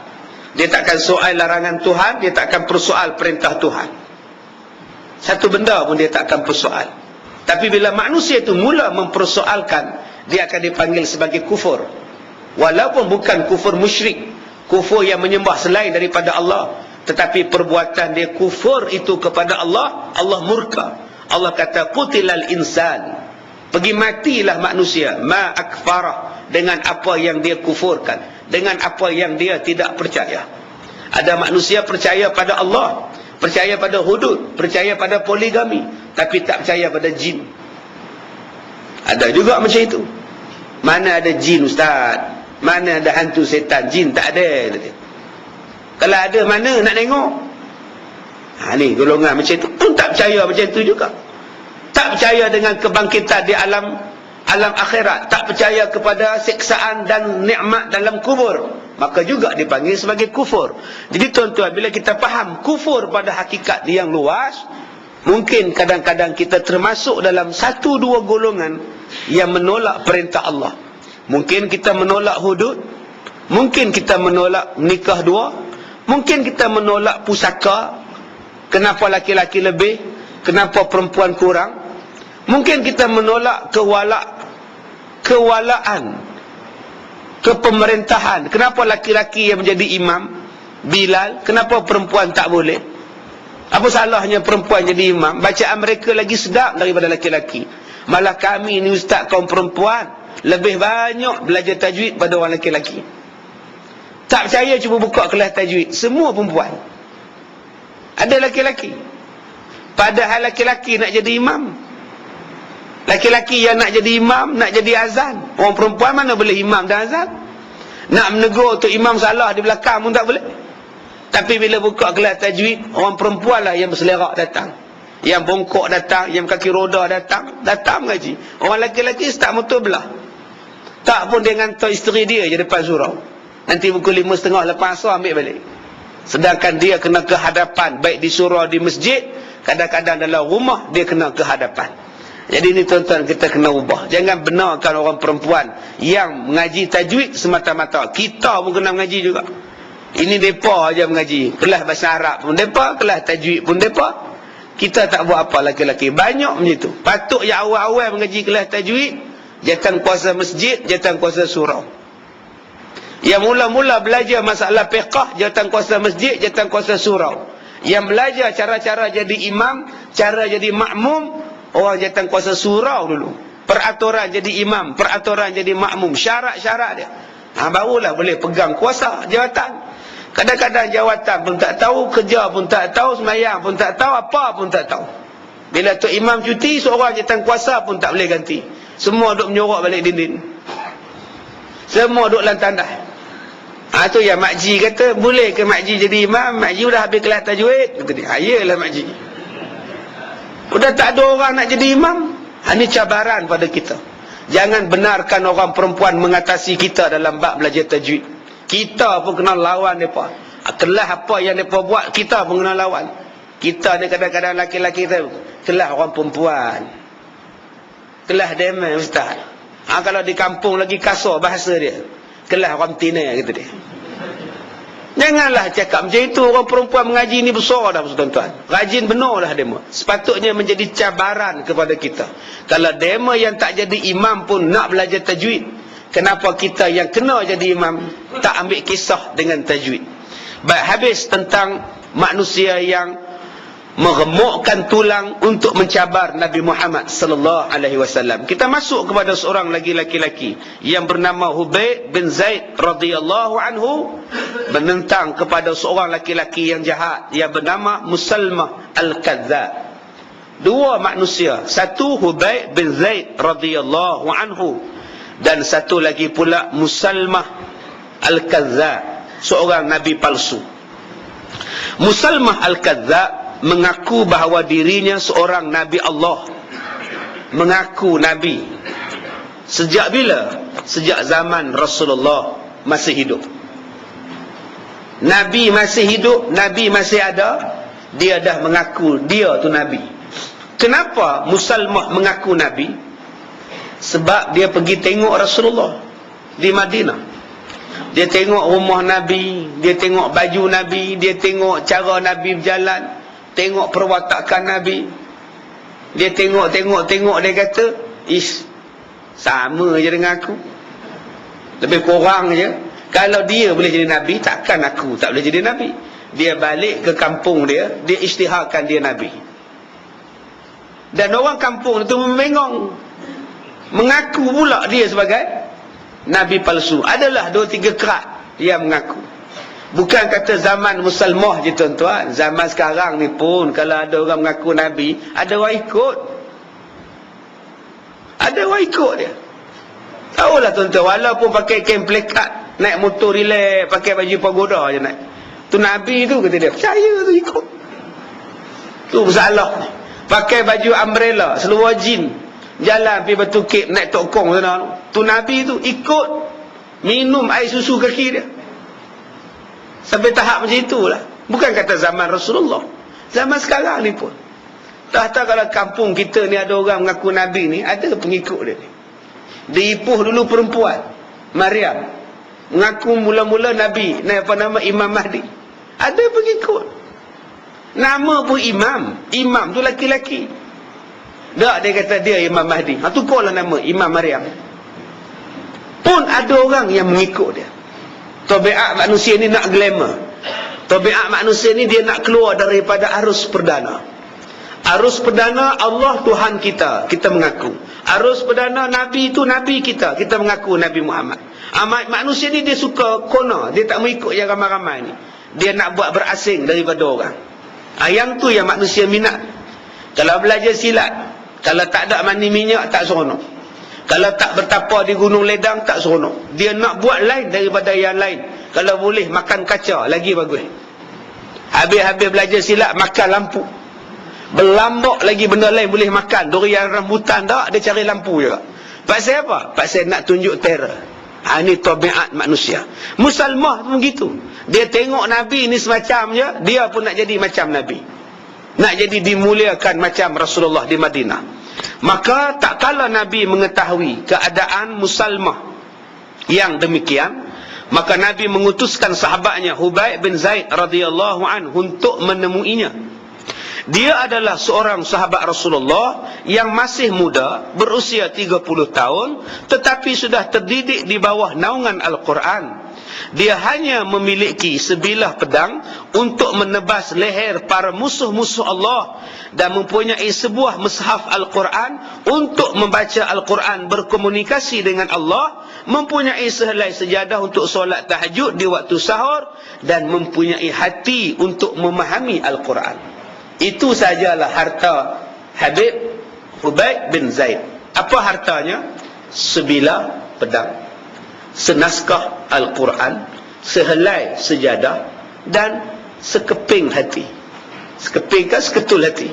Dia takkan soal larangan Tuhan, dia takkan persoal perintah Tuhan. Satu benda pun dia takkan persoal. Tapi bila manusia itu mula mempersoalkan, dia akan dipanggil sebagai kufur. Walaupun bukan kufur musyrik, kufur yang menyembah selain daripada Allah, tetapi perbuatan dia kufur itu kepada Allah, Allah murka. Allah kata qutilal insan, pergi matilah manusia, ma akfarah, dengan apa yang dia kufurkan, dengan apa yang dia tidak percaya. Ada manusia percaya pada Allah, percaya pada hudud, percaya pada poligami, tapi tak percaya pada jin. Ada juga macam itu. Mana ada jin, ustaz? Mana ada hantu setan? Jin tak ada. Kalau ada, mana nak tengok? Ni golongan macam itu pun tak percaya macam itu juga. Tak percaya dengan kebangkitan di alam akhirat, tak percaya kepada siksaan dan nikmat dalam kubur, maka juga dipanggil sebagai kufur. Jadi tuan-tuan, bila kita faham kufur pada hakikat yang luas, mungkin kadang-kadang kita termasuk dalam 1-2 golongan yang menolak perintah Allah. Mungkin kita menolak hudud, mungkin kita menolak nikah dua, mungkin kita menolak pusaka, kenapa laki-laki lebih, kenapa perempuan kurang. Mungkin kita menolak kewalaan, kepemerintahan. Kenapa laki-laki yang menjadi imam, Bilal, kenapa perempuan tak boleh? Apa salahnya perempuan jadi imam? Bacaan mereka lagi sedap daripada laki-laki. Malah kami ni ustaz kaum perempuan lebih banyak belajar tajwid pada orang laki-laki. Tak percaya, cuba buka kelas tajwid, semua perempuan. Ada laki-laki. Padahal laki-laki nak jadi imam. Laki-laki yang nak jadi imam, nak jadi azan. Orang perempuan mana boleh imam dan azan? Nak menegur tu imam salah di belakang pun tak boleh. Tapi bila buka kelas tajwid, orang perempuan lah yang berselerak datang, yang bongkok datang, yang kaki roda datang mengaji. Orang laki-laki start motor belah. Tak pun dia hantar isteri dia je depan surau. Nanti pukul 5.30 lepas asar ambil balik. Sedangkan dia kena ke hadapan, baik di surau, di masjid, kadang-kadang dalam rumah dia kena ke hadapan. Jadi ni tuan-tuan, kita kena ubah. Jangan benarkan orang perempuan yang mengaji tajwid semata-mata. Kita pun kena mengaji juga. Ini mereka aja mengaji. Kelas bahasa Arab pun mereka, kelas tajwid pun mereka. Kita tak buat apa laki-laki. Banyak macam itu. Patut yang awal-awal mengaji kelas tajwid, jatan kuasa masjid, jatan kuasa surau. Yang mula-mula belajar masalah fiqh, jatan kuasa masjid, jatan kuasa surau. Yang belajar cara-cara jadi imam, cara jadi makmum, orang jatan kuasa surau dulu. Peraturan jadi imam, peraturan jadi makmum, syarat-syarat dia. Barulah boleh pegang kuasa jawatan. Kadang-kadang jawatan pun tak tahu, kerja pun tak tahu, sembahyang pun tak tahu, apa pun tak tahu. Bila Tok Imam cuti, seorang jawatan kuasa pun tak boleh ganti. Semua duk menyorok balik dinding. Semua duk lantandah. Tu yang makji kata, boleh ke makji jadi imam? Makji dah habis kelas tajwid. Kata dia, ayalah makji. Udah tak ada orang nak jadi imam. Ini cabaran pada kita. Jangan benarkan orang perempuan mengatasi kita dalam bab belajar tajwid. Kita pun kena lawan mereka. Kelas apa yang mereka buat, kita pun kena lawan. Kita ni kadang-kadang laki-laki tu, kelas orang perempuan. Kelas demai ustaz. Kalau di kampung lagi kasar bahasa dia. Kelas orang betina kata dia. Janganlah cakap macam itu. Orang perempuan mengaji ni besar dah tuan-tuan. Rajin benarlah demo. Sepatutnya menjadi cabaran kepada kita. Kalau demo yang tak jadi imam pun nak belajar tajwid, kenapa kita yang kena jadi imam tak ambil kisah dengan tajwid? Baik, habis tentang manusia yang meremukkan tulang untuk mencabar Nabi Muhammad sallallahu alaihi wasallam. Kita masuk kepada seorang lagi laki-laki yang bernama Hubaib bin Zaid radhiyallahu anhu, menentang kepada seorang laki-laki yang jahat yang bernama Musalmah al-Kadzdzab. Dua manusia, satu Hubaib bin Zaid radhiyallahu anhu dan satu lagi pula Musalmah al-Kadzdzab, seorang nabi palsu. Musalmah al-Kadzdzab mengaku bahawa dirinya seorang Nabi Allah. Mengaku Nabi. Sejak bila? Sejak zaman Rasulullah masih hidup. Nabi masih hidup, Nabi masih ada, dia dah mengaku dia tu Nabi. Kenapa Musalmah mengaku Nabi? Sebab dia pergi tengok Rasulullah di Madinah. Dia tengok rumah Nabi, dia tengok baju Nabi, dia tengok cara Nabi berjalan, tengok perwatakan Nabi. Dia tengok, dia kata, ish, sama je dengan aku, lebih kurang je. Kalau dia boleh jadi Nabi, takkan aku tak boleh jadi Nabi. Dia balik ke kampung dia, dia isytiharkan dia Nabi. Dan orang kampung itu membengong, mengaku pula dia sebagai Nabi palsu. Adalah 2-3 kerat yang mengaku. Bukan kata zaman Musalmah je tuan-tuan. Zaman sekarang ni pun kalau ada orang mengaku Nabi, ada orang ikut. Ada orang ikut dia. Tahulah tuan-tuan, walaupun pakai kain plekat, naik motor relax, pakai baju pagoda je naik. Tu Nabi tu kata dia, percaya tu ikut. Tu masalah. Pakai baju umbrella, seluar jin, jalan pergi Batu Kek, naik tokong sana. Tu Nabi tu ikut, minum air susu kaki dia. Sampai tahap macam itulah. Bukan kata zaman Rasulullah, zaman sekarang ni pun. Tak tahu kalau kampung kita ni ada orang mengaku Nabi ni, ada pengikut dia ni. Dia ipuh dulu perempuan Maryam, mengaku mula-mula Nabi, apa nama, Imam Mahdi. Ada pengikut, nama pun Imam. Imam tu laki-laki. Tak, dia kata dia Imam Mahdi. Tukarlah nama Imam Maryam. Pun ada orang yang mengikut dia. Tabiat manusia ni nak glamour. Tabiat manusia ni dia nak keluar daripada arus perdana. Arus perdana Allah Tuhan kita, kita mengaku. Arus perdana Nabi itu Nabi kita, kita mengaku Nabi Muhammad. Manusia ni dia suka kona, dia tak mengikut yang ramai-ramai ni. Dia nak buat berasing daripada orang. Yang tu yang manusia minat. Kalau belajar silat, kalau tak ada mandi minyak, tak seronok. Kalau tak bertapa di Gunung Ledang, tak seronok. Dia nak buat lain daripada yang lain. Kalau boleh makan kaca, lagi bagus. Habis-habis belajar silat, makan lampu. Berlambak lagi benda lain boleh makan. Durian rambutan tak, dia cari lampu juga. Pasal apa? Pasal nak tunjuk terror. Ini tabiat manusia. Musalmah pun begitu. Dia tengok Nabi ni semacam je, dia pun nak jadi macam Nabi. Nak jadi dimuliakan macam Rasulullah di Madinah. Maka tak kala Nabi mengetahui keadaan Musalmah yang demikian, Maka Nabi mengutuskan sahabatnya Hubaib bin Zaid radhiyallahu anhu untuk menemuinya. Dia adalah seorang sahabat Rasulullah yang masih muda, berusia 30 tahun, tetapi sudah terdidik di bawah naungan Al-Quran. Dia hanya memiliki sebilah pedang untuk menebas leher para musuh-musuh Allah, dan mempunyai sebuah mushaf Al-Quran untuk membaca Al-Quran, berkomunikasi dengan Allah, mempunyai sehelai sejadah untuk solat tahajud di waktu sahur, dan mempunyai hati untuk memahami Al-Quran. Itu sajalah harta Habib Hubaib bin Zaid. Apa hartanya? Sebilah pedang, senaskah Al-Quran, sehelai sejadah, dan sekeping hati. Sekeping kan seketul hati.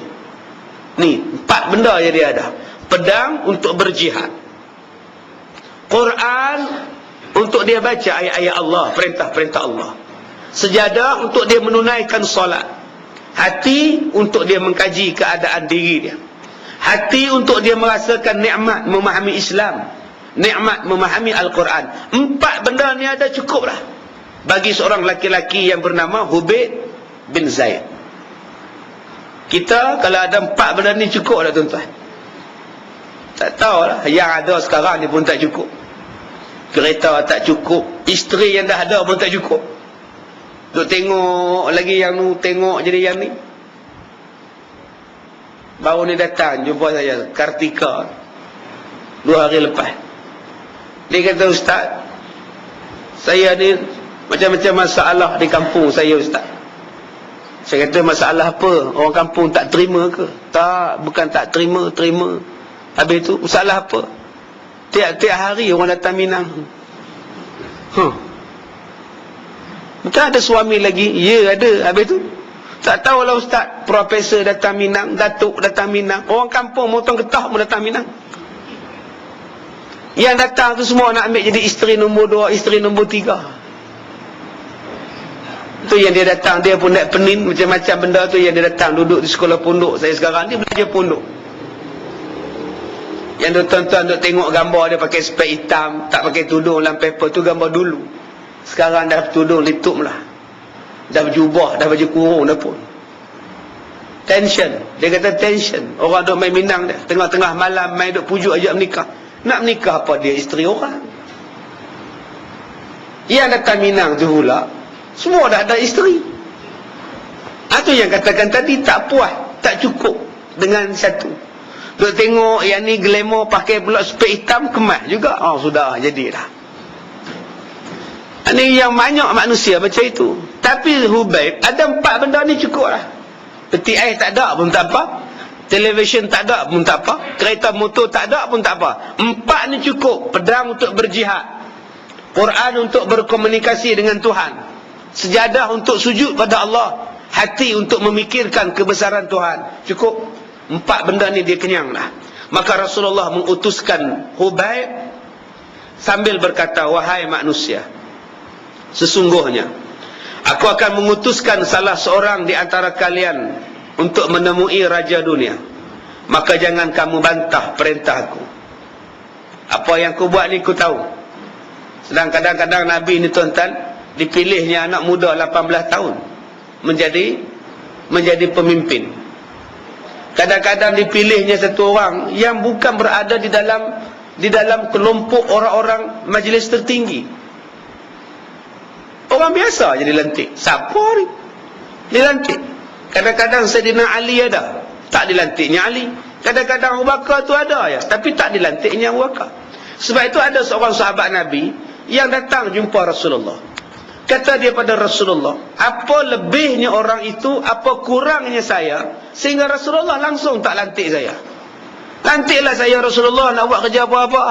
Ni 4 benda yang dia ada. Pedang untuk berjihad, Quran untuk dia baca ayat-ayat Allah, perintah-perintah Allah, sejadah untuk dia menunaikan solat, hati untuk dia mengkaji keadaan diri dia, hati untuk dia merasakan nikmat memahami Islam, nikmat memahami Al-Quran. 4 benda ni ada, cukup lah bagi seorang laki-laki yang bernama Hubaib bin Zaid. Kita kalau ada 4 benda ni cukup lah tuan-tuan. Tak tahulah, yang ada sekarang ni pun tak cukup. Kereta tak cukup, isteri yang dah ada pun tak cukup. Duk tengok lagi yang nu, tengok jadi yang ni. Baru ni datang jumpa saya Kartika 2 hari lepas. Dia kata, Ustaz, saya ni macam-macam masalah di kampung saya, Ustaz. Saya kata, masalah apa? Orang kampung tak terima ke? Tak, bukan tak terima. Habis tu masalah apa? Tiap-tiap hari orang datang Minang. Bukan ada suami lagi? Ya, ada. Habis tu tak tahulah, Ustaz, profesor datang Minang, datuk datang Minang, orang kampung motong getah pun datang Minang. Yang datang tu semua nak ambil jadi isteri nombor 2, isteri nombor 3. Tu yang dia datang, dia pun nak penin macam-macam benda tu yang dia datang duduk di sekolah pondok saya sekarang, dia belajar pondok. Yang tuan-tuan duk tengok gambar dia pakai spek hitam, tak pakai tudung dalam paper, tu gambar dulu. Sekarang dah tudung litup lah, dah berjubah, dah baju kurung dah pun. Tension, dia kata tension. Orang duk main Minang dia, tengah-tengah malam main duk pujuk ajak menikah. Nak menikah apa dia, isteri orang. Yang datang Minang tu pula semua dah ada isteri. Itu yang katakan tadi, tak puas, tak cukup dengan satu. Duk tengok yang ni glamour, pakai pula spek hitam, kemas juga. Oh, sudah jadi dah. Ini yang banyak manusia macam itu. Tapi Hubaib ada 4 benda ni cukup lah. Peti air tak ada pun tak apa, televisyen tak ada pun tak apa, kereta motor tak ada pun tak apa. 4 ni cukup. Pedang untuk berjihad, Quran untuk berkomunikasi dengan Tuhan, sejadah untuk sujud pada Allah, hati untuk memikirkan kebesaran Tuhan. Cukup 4 benda ni dia kenyang lah. Maka Rasulullah mengutuskan Hubaib sambil berkata, wahai manusia, sesungguhnya aku akan mengutuskan salah seorang di antara kalian untuk menemui raja dunia. Maka jangan kamu bantah perintah aku. Apa yang aku buat ni aku tahu. Sedang kadang-kadang Nabi ni tuan-tuan, dipilihnya anak muda 18 tahun menjadi pemimpin. Kadang-kadang dipilihnya satu orang yang bukan berada di dalam kelompok orang-orang majlis tertinggi. Orang biasa jadi lantik. Siapa ni dilantik? Kadang-kadang Sayyidina Ali ada, tak dilantiknya Ali. Kadang-kadang Abu Bakar tu ada ya, tapi tak dilantiknya Abu Bakar. Sebab itu ada seorang sahabat Nabi yang datang jumpa Rasulullah. Kata dia pada Rasulullah, apa lebihnya orang itu, apa kurangnya saya, sehingga Rasulullah langsung tak lantik saya. Lantiklah saya Rasulullah, nak buat kerja apa-apa.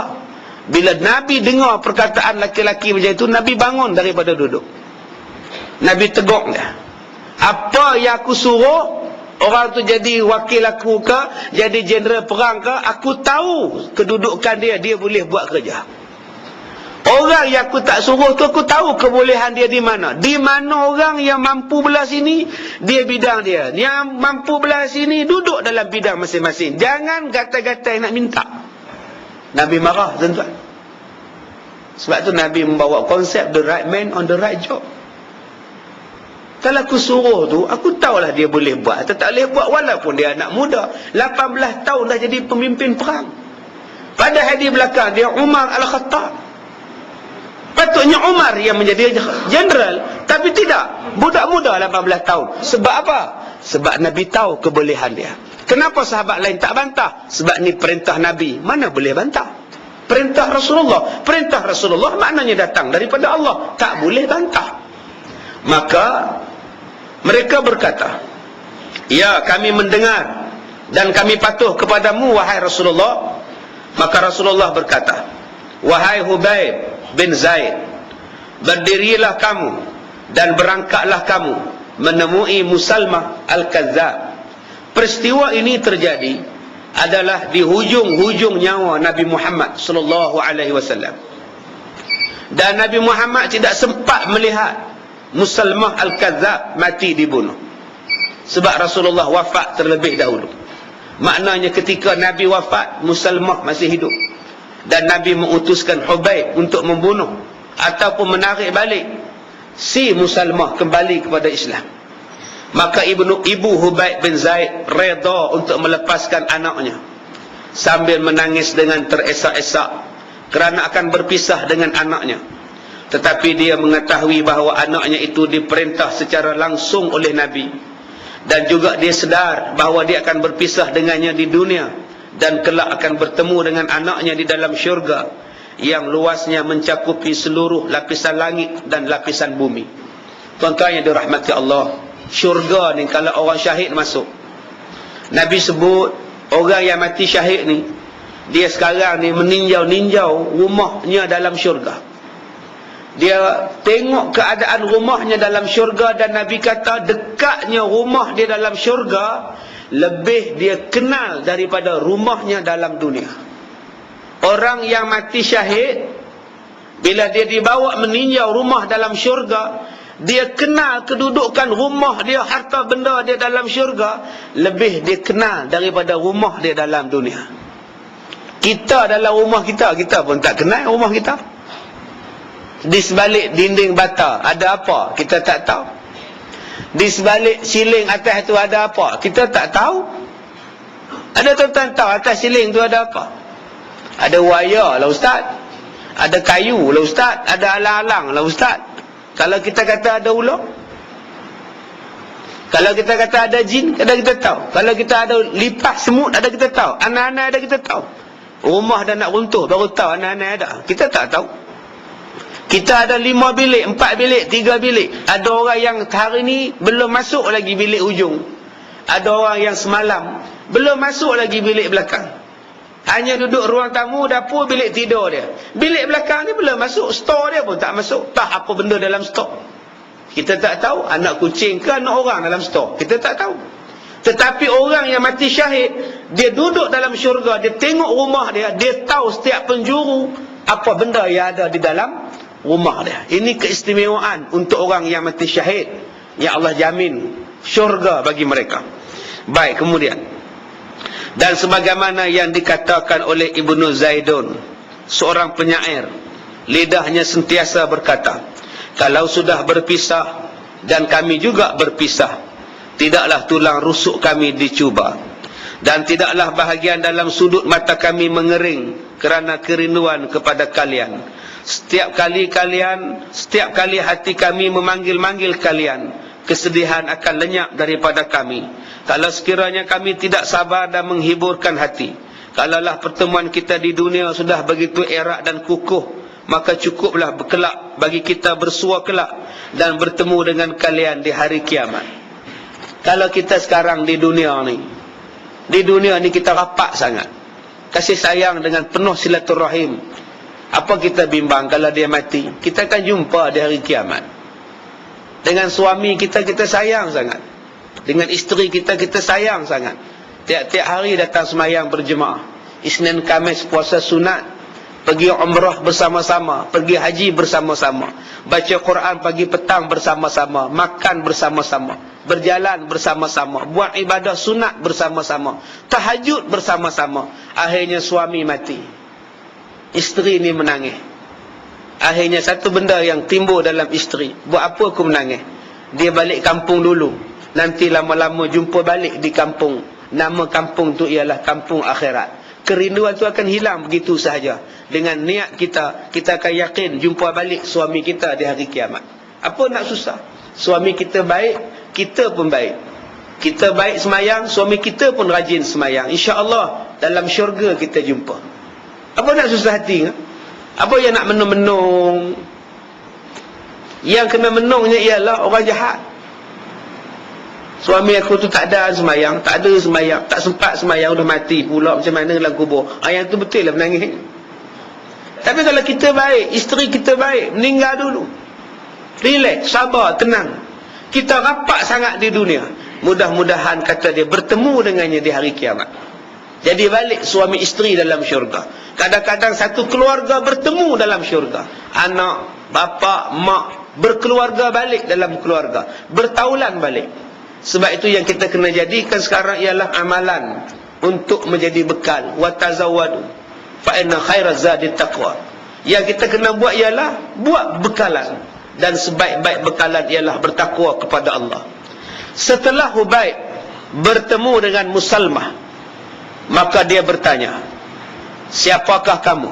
Bila Nabi dengar perkataan laki-laki macam itu, Nabi bangun daripada duduk. Nabi tegur dia. Apa yang aku suruh, orang tu jadi wakil aku ke, jadi jeneral perang ke, aku tahu kedudukan dia, dia boleh buat kerja. Orang yang aku tak suruh tu, aku tahu kebolehan dia di mana. Di mana orang yang mampu belah sini, dia bidang dia. Yang mampu belah sini, duduk dalam bidang masing-masing. Jangan gata-gata nak minta. Nabi marah, tuan-tuan. Sebab tu Nabi membawa konsep the right man on the right job. Kalau aku suruh tu, aku tahulah dia boleh buat atau tak boleh buat, walaupun dia anak muda. 18 tahun dah jadi pemimpin perang. Padahal di belakang dia Umar Al-Khattab. Patutnya Umar yang menjadi jeneral, tapi tidak. Budak muda 18 tahun. Sebab apa? Sebab Nabi tahu kebolehan dia. Kenapa sahabat lain tak bantah? Sebab ni perintah Nabi. Mana boleh bantah? Perintah Rasulullah. Perintah Rasulullah maknanya datang daripada Allah. Tak boleh bantah. Maka mereka berkata, ya, kami mendengar dan kami patuh kepadamu wahai Rasulullah. Maka Rasulullah berkata, wahai Hubaib bin Zaid, berdirilah kamu dan berangkatlah kamu menemui Musalmah Al-Kazzab. Peristiwa ini terjadi adalah di hujung-hujung nyawa Nabi Muhammad sallallahu alaihi wasallam. Dan Nabi Muhammad tidak sempat melihat Musalmah Al-Kazzab mati dibunuh. Sebab Rasulullah wafat terlebih dahulu. Maknanya ketika Nabi wafat, Musalmah masih hidup. Dan Nabi mengutuskan Hubaib untuk membunuh ataupun menarik balik si Musalmah kembali kepada Islam. Maka ibu Hubaib bin Zaid reda untuk melepaskan anaknya sambil menangis dengan teresak-esak kerana akan berpisah dengan anaknya. Tetapi dia mengetahui bahawa anaknya itu diperintah secara langsung oleh Nabi, dan juga dia sedar bahawa dia akan berpisah dengannya di dunia dan kelak akan bertemu dengan anaknya di dalam syurga yang luasnya mencakupi seluruh lapisan langit dan lapisan bumi. Tuan-tuan yang dirahmati Allah, syurga ni kalau orang syahid masuk, Nabi sebut orang yang mati syahid ni, dia sekarang ni meninjau-ninjau rumahnya dalam syurga. Dia tengok keadaan rumahnya dalam syurga, dan Nabi kata dekatnya rumah dia dalam syurga lebih dia kenal daripada rumahnya dalam dunia. Orang yang mati syahid, bila dia dibawa meninjau rumah dalam syurga, dia kenal kedudukan rumah dia, harta benda dia dalam syurga, lebih dia kenal daripada rumah dia dalam dunia. Kita dalam rumah kita, kita pun tak kenal rumah kita. Di sebalik dinding bata ada apa? Kita tak tahu. Di sebalik siling atas tu ada apa? Kita tak tahu. Ada tuan-tuan tahu atas siling tu ada apa? Ada wayar lah ustaz, ada kayu lah ustaz, ada alang-alang lah ustaz. Kalau kita kata ada ular, kalau kita kata ada jin, ada kita tahu. Kalau kita ada lipas semut, ada kita tahu. Anak-anak ada kita tahu. Rumah dah nak runtuh baru tahu anak-anak ada. Kita tak tahu. Kita ada 5 bilik, 4 bilik, 3 bilik. Ada orang yang hari ni belum masuk lagi bilik ujung. Ada orang yang semalam belum masuk lagi bilik belakang. Hanya duduk ruang tamu, dapur, bilik tidur dia. Bilik belakang ni belum masuk, store dia pun tak masuk. Tak apa benda dalam store. Kita tak tahu anak kucing ke anak orang dalam store. Kita tak tahu. Tetapi orang yang mati syahid, dia duduk dalam syurga, dia tengok rumah dia, dia tahu setiap penjuru apa benda yang ada di dalam rumah dia. Ini keistimewaan untuk orang yang mati syahid, yang Allah jamin syurga bagi mereka. Baik, kemudian, dan sebagaimana yang dikatakan oleh Ibnu Zaidun, seorang penyair, lidahnya sentiasa berkata, kalau sudah berpisah dan kami juga berpisah, tidaklah tulang rusuk kami dicuba, dan tidaklah bahagian dalam sudut mata kami mengering kerana kerinduan kepada kalian. Setiap kali hati kami memanggil-manggil kalian, kesedihan akan lenyap daripada kami. Kalau sekiranya kami tidak sabar dan menghiburkan hati, kalaulah pertemuan kita di dunia sudah begitu erat dan kukuh, maka cukuplah kelak bagi kita bersua kelak dan bertemu dengan kalian di hari kiamat. Kalau kita sekarang di dunia ni kita rapat sangat, kasih sayang dengan penuh silaturahim, apa kita bimbang kalau dia mati? Kita akan jumpa di hari kiamat. Dengan suami kita, kita sayang sangat. Dengan isteri kita, kita sayang sangat. Tiap-tiap hari datang semayang berjemaah. Isnin, Khamis puasa sunat, pergi umrah bersama-sama, pergi haji bersama-sama, baca Quran pagi petang bersama-sama, makan bersama-sama, berjalan bersama-sama, buat ibadah sunat bersama-sama, tahajud bersama-sama. Akhirnya suami mati, isteri ni menangis. Akhirnya satu benda yang timbul dalam isteri. Buat apa aku menangis? Dia balik kampung dulu. Nanti lama-lama jumpa balik di kampung. Nama kampung tu ialah kampung akhirat. Kerinduan tu akan hilang begitu sahaja. Dengan niat kita, kita akan yakin jumpa balik suami kita di hari kiamat. Apa nak susah? Suami kita baik, kita pun baik. Kita baik semayang, suami kita pun rajin semayang. InsyaAllah dalam syurga kita jumpa. Apa nak susah hati? Apa yang nak menung-menung? Yang kena menungnya ialah orang jahat. Suami aku tu tak ada semayang, tak ada semayang, tak sempat semayang, dah mati pula macam mana dalam kubur. Yang tu betul lah menangis. Tapi kalau kita baik, isteri kita baik, meninggal dulu. Relax, sabar, tenang. Kita rapat sangat di dunia. Mudah-mudahan kata dia bertemu dengannya di hari kiamat. Jadi balik suami isteri dalam syurga. Kadang-kadang satu keluarga bertemu dalam syurga. Anak, bapa, mak berkeluarga balik dalam keluarga. Bertaulan balik. Sebab itu yang kita kena jadikan sekarang ialah amalan untuk menjadi bekal. Wa tazawwadu fa inna khairaz zadi taqwa. Yang kita kena buat ialah buat bekalan, dan sebaik-baik bekalan ialah bertakwa kepada Allah. Setelah Hubaib bertemu dengan Musalmah, maka dia bertanya, siapakah kamu?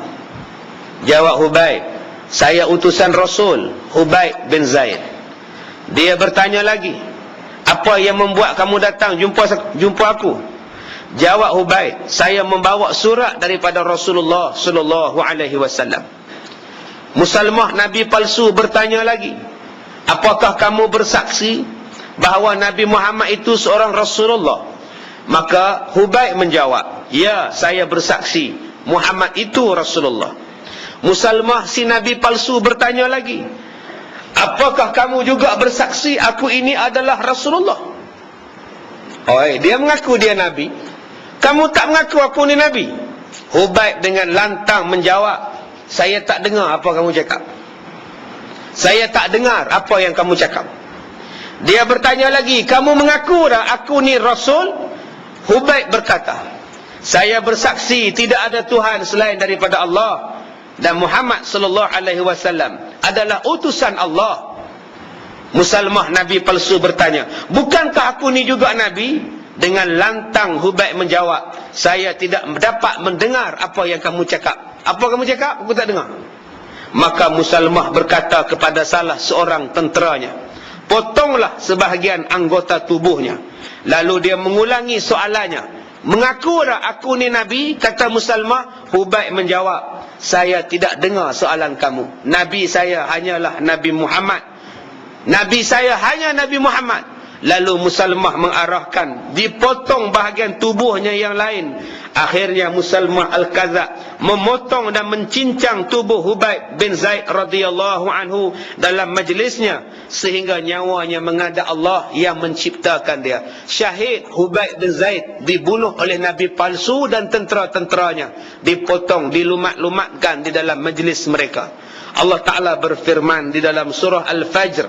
Jawab Hubaib, saya utusan Rasul, Hubaib bin Zaid. Dia bertanya lagi, apa yang membuat kamu datang jumpa aku? Jawab Hubaib, saya membawa surat daripada Rasulullah sallallahu alaihi wasallam. Musalmah Nabi palsu bertanya lagi, apakah kamu bersaksi bahawa Nabi Muhammad itu seorang Rasulullah? Maka Hubaib menjawab, ya, saya bersaksi Muhammad itu Rasulullah. Musalmah si Nabi palsu bertanya lagi, apakah kamu juga bersaksi aku ini adalah Rasulullah? Dia mengaku dia Nabi, kamu tak mengaku aku ni Nabi. Hubaib dengan lantang menjawab, saya tak dengar apa kamu cakap. Saya tak dengar apa yang kamu cakap. Dia bertanya lagi, kamu mengaku dah aku ni Rasul? Hubaib berkata, saya bersaksi tidak ada Tuhan selain daripada Allah, dan Muhammad sallallahu alaihi wasallam adalah utusan Allah. Musalmah Nabi palsu bertanya, bukankah aku ni juga Nabi? Dengan lantang Hubaib menjawab, saya tidak dapat mendengar apa yang kamu cakap. Apa kamu cakap? Aku tak dengar. Maka Musalmah berkata kepada salah seorang tenteranya, potonglah sebahagian anggota tubuhnya. Lalu dia mengulangi soalannya, mengaku dah aku ni Nabi? Kata Musalmah. Hubaib menjawab, saya tidak dengar soalan kamu. Nabi saya hanyalah Nabi Muhammad. Nabi saya hanya Nabi Muhammad. Lalu Musalmah mengarahkan dipotong bahagian tubuhnya yang lain. Akhirnya Musalmah Al-Kadzab memotong dan mencincang tubuh Hubaib bin Zaid radhiyallahu anhu dalam majlisnya, sehingga nyawanya menghadap Allah yang menciptakan dia. Syahid Hubaib bin Zaid dibunuh oleh Nabi palsu dan tentera-tenteranya, dipotong, dilumat-lumatkan di dalam majlis mereka. Allah Ta'ala berfirman di dalam surah Al-Fajr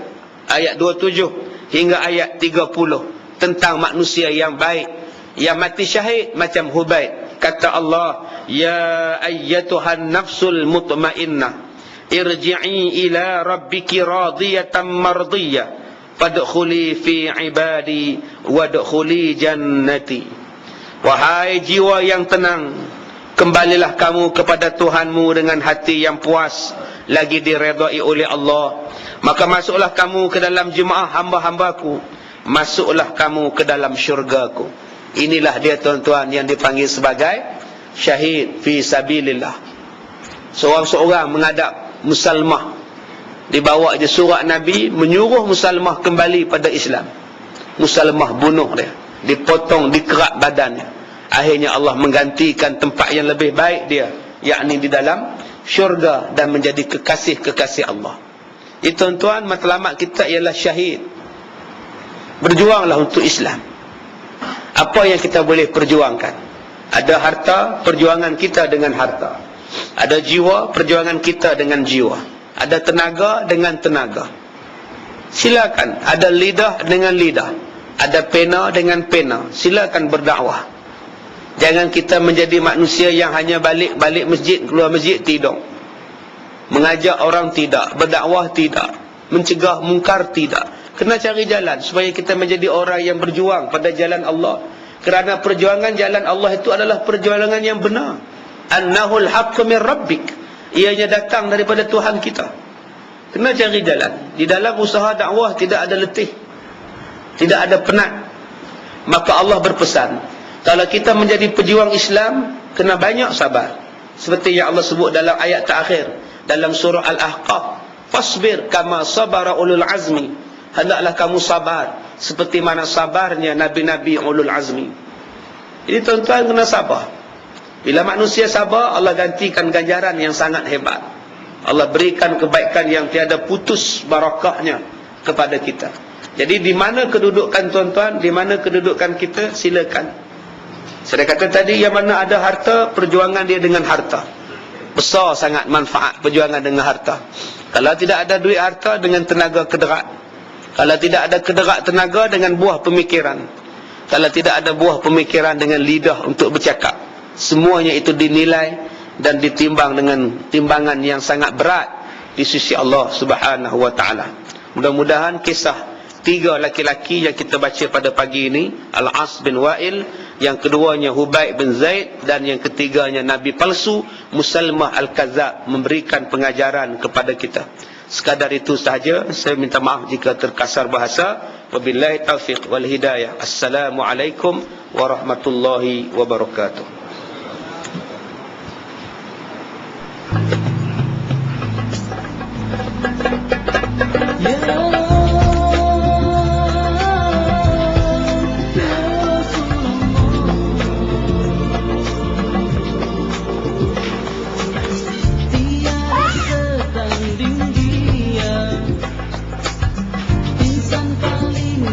ayat 27 hingga ayat 30 tentang manusia yang baik yang mati syahid macam Hubaib. Kata Allah, ya ayyatuhan nafsul mutmainnah irji'i ila rabbiki radiyatan mardiyah fadkhuli fi ibadi wadkhuli jannati. Wahai jiwa yang tenang, kembalilah kamu kepada Tuhanmu dengan hati yang puas lagi diredai oleh Allah, maka masuklah kamu ke dalam jemaah hamba-hambaku, masuklah kamu ke dalam syurgaku. Inilah dia tuan-tuan yang dipanggil sebagai syahid fi sabilillah. Seorang-seorang menghadap Musalmah, dibawa je surat Nabi menyuruh Musalmah kembali pada Islam. Musalmah bunuh dia, dipotong, dikerat badannya. Akhirnya Allah menggantikan tempat yang lebih baik dia, yakni di dalam syurga, dan menjadi kekasih-kekasih Allah. Tuan-tuan, matlamat kita ialah syahid. Berjuanglah untuk Islam. Apa yang kita boleh perjuangkan? Ada harta, perjuangan kita dengan harta. Ada jiwa, perjuangan kita dengan jiwa. Ada tenaga dengan tenaga. Silakan. Ada lidah dengan lidah. Ada pena dengan pena. Silakan berdakwah. Jangan kita menjadi manusia yang hanya balik masjid, keluar masjid, tidur. Mengajak orang tidak, berdakwah tidak, mencegah mungkar tidak. Kena cari jalan supaya kita menjadi orang yang berjuang pada jalan Allah. Kerana perjuangan jalan Allah itu adalah perjuangan yang benar. Annahul haqqu min rabbik. Ianya datang daripada Tuhan kita. Kena cari jalan. Di dalam usaha dakwah tidak ada letih, tidak ada penat. Maka Allah berpesan, kalau kita menjadi pejuang Islam, kena banyak sabar. Seperti yang Allah sebut dalam ayat terakhir dalam surah Al-Ahqaf, fasbir kama sabara ulul azmi. Hendaklah kamu sabar seperti mana sabarnya nabi-nabi ulul azmi. Jadi tuan-tuan kena sabar. Bila manusia sabar, Allah gantikan ganjaran yang sangat hebat. Allah berikan kebaikan yang tiada putus barakahnya kepada kita. Jadi di mana kedudukan tuan-tuan, di mana kedudukan kita, silakan. Saya kata tadi, yang mana ada harta, perjuangan dia dengan harta. Besar sangat manfaat perjuangan dengan harta. Kalau tidak ada duit harta, dengan tenaga kederat. Kalau tidak ada kederat tenaga, dengan buah pemikiran. Kalau tidak ada buah pemikiran, dengan lidah untuk bercakap. Semuanya itu dinilai dan ditimbang dengan timbangan yang sangat berat di sisi Allah Subhanahu wa taala. Mudah-mudahan kisah 3 laki-laki yang kita baca pada pagi ini, Al-As bin Wa'il, yang keduanya Hubayb bin Zaid, dan yang ketiganya Nabi palsu Musalmah Al-Kazab, memberikan pengajaran kepada kita. Sekadar itu sahaja. Saya minta maaf jika terkasar bahasa. Wabillahi taufiq wal hidayah. Assalamualaikum warahmatullahi wabarakatuh.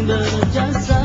Berjasa